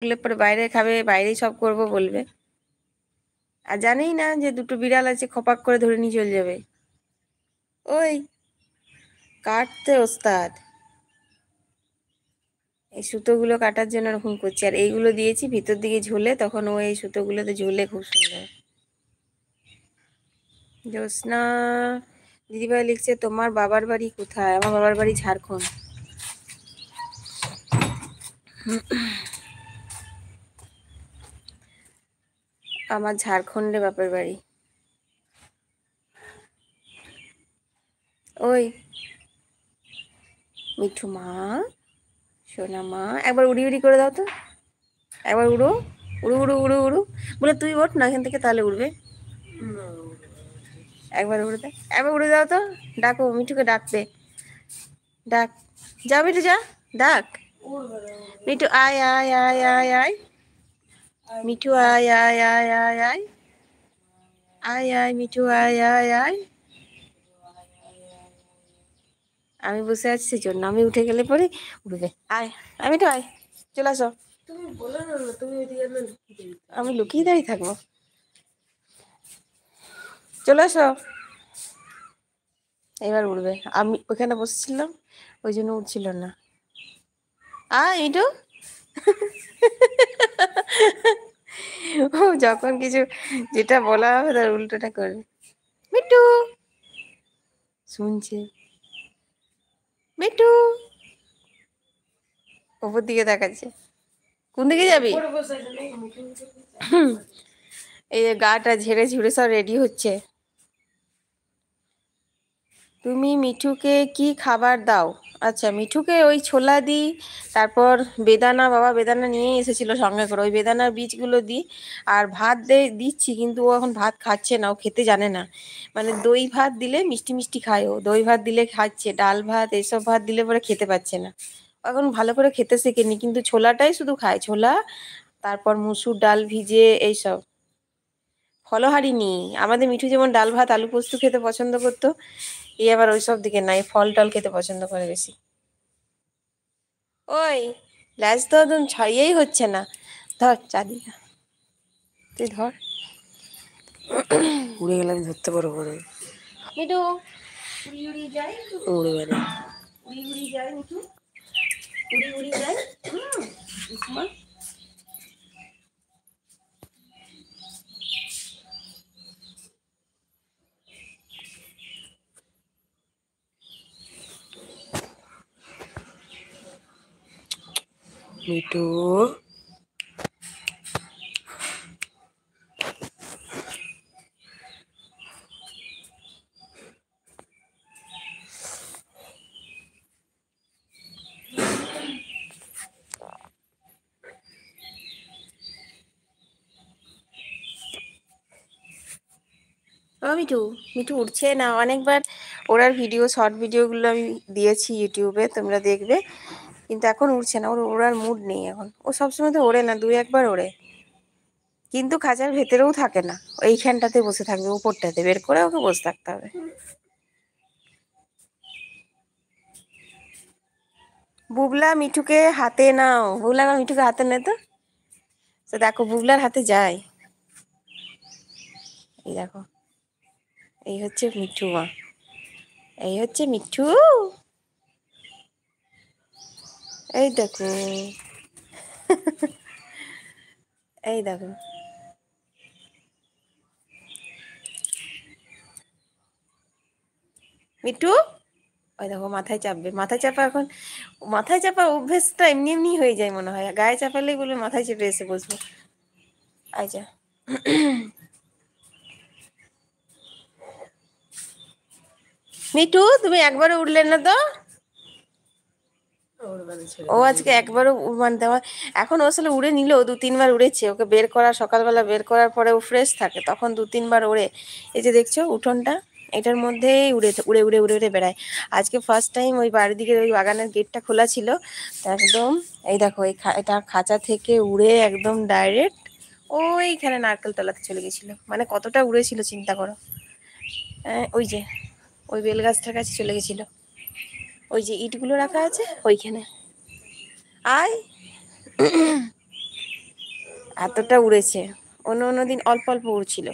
পরে বাইরে খাবে, বাইরেই সব করব বলবে। আর জানেই না যে দুটো বিড়াল আছে, খপাক করে ধরে নিয়ে চলে যাবে। ওই কাটতে ওস্তাদ, এই সুতোগুলো কাটার জন্য এরকম করছে। আর এইগুলো দিয়েছি ভিতর দিকে ঝুলে, তখন ও এই সুতোগুলোতে ঝুলে খুব সুন্দর। জ্যোৎস্না দিদিভাই লিখছে, তোমার বাবার বাড়ি কোথায়? আমার বাবার বাড়ি ঝাড়খণ্ড। আমার ঝাড়খণ্ডে বাপের বাড়ি। ওই মিঠু মা, সোনা মা, একবার উড়ি উড়ি করে দাও তো, একবার উড়ো, উড়ু উড়ু উড়ু উড়ু বলে। তুই ওঠ না এখান থেকে, তাহলে উড়বে। একবার উড়ে দে, একবার উড়ে দাও তো। ডাকো মিঠুকে, ডাকবে, ডাক। যা মিঠু যা, ডাক। মিঠু আয় আয় আয় আয় আয়, মিঠু আয় আয় আয় আয় আয়, আয় আয় মিঠু আয় আয় আয়। আমি বসে আছি সেজন্য, আমি উঠে গেলে পরে উঠবে। আয় আমি তো, আয় চলে আসো। আমি লুকিয়ে দাঁড়িয়ে থাকবো, চলে আসো। এবার উঠবে। আমি ওখানে বসেছিলাম, ওই জন্য উঠছিল না। আয় মিঠু। ও যখন কিছু যেটা বলা হবে তার উল্টোটা করবে। মিঠু শুনছে, মিঠু ওপর দিকে তাকাচ্ছে। কোন দিকে যাবি? এই যে গাটা ঝেড়ে ঝুড়ে সব রেডি হচ্ছে। তুমি মিঠুকে কি খাবার দাও? আচ্ছা, মিঠুকে ওই ছোলা দিই, তারপর বেদানা, বাবা বেদানা নিয়ে এসেছিল সঙ্গে করে, ওই বেদানার বীজগুলো দিই। আর ভাত দিচ্ছি, কিন্তু ও এখন ভাত খাচ্ছে না, ও খেতে জানে না। মানে দই ভাত দিলে মিষ্টি মিষ্টি খায় ও, দই ভাত দিলে খাচ্ছে, ডাল ভাত এইসব ভাত দিলে পরে খেতে পাচ্ছে না। ও এখন ভালো করে খেতে শেখেনি, কিন্তু ছোলাটাই শুধু খায়, ছোলা, তারপর মুসুর ডাল ভিজে এইসব। ফলহারি নি, আমাদের মিঠু যেমন ডাল ভাত আলু পোস্ত খেতে পছন্দ করতো, এই আবার ওইসব দিকে নাই, ফল টল খেতে পছন্দ করে বেশি। ওই ল্যাজ তো একদম ছাড়িয়েই হচ্ছে না। ধর চাঁদিটা, তুই ধর। উড়ে গেলে আমি ধরতে পারবো না। মিঠু উড়ি উড়ি যাই, উড়বে না, উড়ি উড়ি যাই মিঠু, উড়ি উড়ি যাই। উসমা মিঠু, ও মিঠু, মিঠু উঠছে না। অনেকবার ওরার ভিডিও, শর্ট ভিডিওগুলো আমি দিয়েছি ইউটিউবে, তোমরা দেখবে, কিন্তু এখন উঠছে না। ওরার মুড নেই এখন। ও সবসময় তো ওড়ে না, দুই একবার ওড়ে, কিন্তু খাঁচার ভেতরেও থাকে না, এইখানটাতে বসে থাকবে, উপরটাতে বের করে ওকে বসে থাকতে হবে। বুবলা মিঠুকে হাতে নাও, বুবলা আমার মিঠুকে হাতে নে তো। তো দেখো বুবলার হাতে যায়, এই দেখো, এই হচ্ছে মিঠু মা, এই হচ্ছে মিঠু, এই দেখো, এই দেখো মিঠু। ওই দেখো মাথায় চাপবে, মাথায় চাপা এখন, মাথায় চাপা অভ্যেসটা এমনি এমনি হয়ে যায় মনে হয়, গায়ে চাপালেই বলবে মাথায় চেপে এসে বসবো। আচ্ছা মিঠু, তুমি একবারও উঠলে না তো। ও আজকে একবারও মানতে আমার, এখন ও আসলে উড়ে নিল, দু তিনবার উড়েছে, ওকে বের করা, সকালবেলা বের করার পরে ও ফ্রেশ থাকে, তখন দু তিনবার ওড়ে। এই যে দেখছো উঠোনটা, এটার মধ্যেই উড়ে উড়ে উড়ে উড়ে উড়ে বেড়ায়। আজকে ফার্স্ট টাইম ওই বাড়ির দিকে ওই বাগানের গেটটা খোলা ছিল, তা একদম এই দেখো এটা খাঁচা থেকে উড়ে একদম ডাইরেক্ট ওইখানে নারকেল তলাতে চলে গেছিল। মানে কতটা উড়েছিল চিন্তা করো। ওই যে ওই বেল গাছটার কাছে চলে গেছিল, ওই যে ইটগুলো রাখা আছে ওইখানে। আয় এতটা উড়েছে। অন্য অন্য দিন অল্প অল্প উড়ছিল।